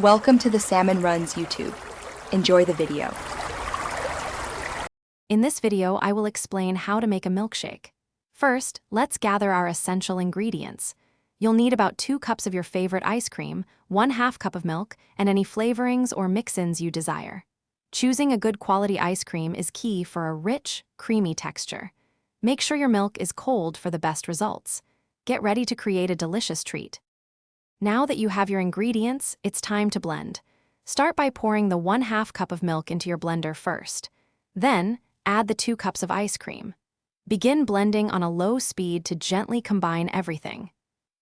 Welcome to the Salmon Runs YouTube. Enjoy the video. In this video, I will explain how to make a milkshake. First, let's gather our essential ingredients. You'll need about 2 cups of your favorite ice cream, 1/2 cup of milk, and any flavorings or mix-ins you desire. Choosing a good quality ice cream is key for a rich, creamy texture. Make sure your milk is cold for the best results. Get ready to create a delicious treat. Now that you have your ingredients, it's time to blend. Start by pouring the 1/2 cup of milk into your blender first. Then, add the 2 cups of ice cream. Begin blending on a low speed to gently combine everything.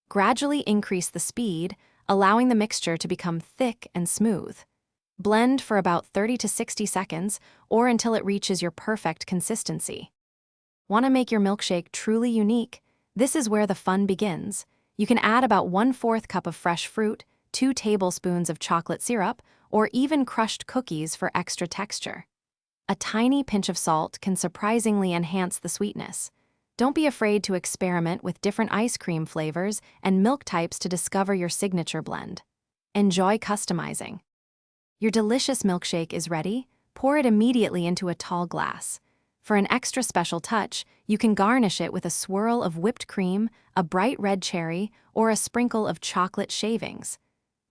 Gradually increase the speed, allowing the mixture to become thick and smooth. Blend for about 30 to 60 seconds or until it reaches your perfect consistency. Want to make your milkshake truly unique? This is where the fun begins. You can add about 1/4 cup of fresh fruit, 2 tablespoons of chocolate syrup, or even crushed cookies for extra texture. A tiny pinch of salt can surprisingly enhance the sweetness. Don't be afraid to experiment with different ice cream flavors and milk types to discover your signature blend. Enjoy customizing. Your delicious milkshake is ready. Pour it immediately into a tall glass. For an extra special touch, you can garnish it with a swirl of whipped cream, a bright red cherry, or a sprinkle of chocolate shavings.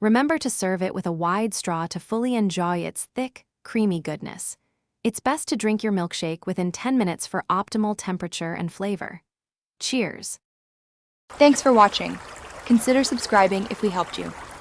Remember to serve it with a wide straw to fully enjoy its thick, creamy goodness. It's best to drink your milkshake within 10 minutes for optimal temperature and flavor. Cheers! Thanks for watching. Consider subscribing if we helped you.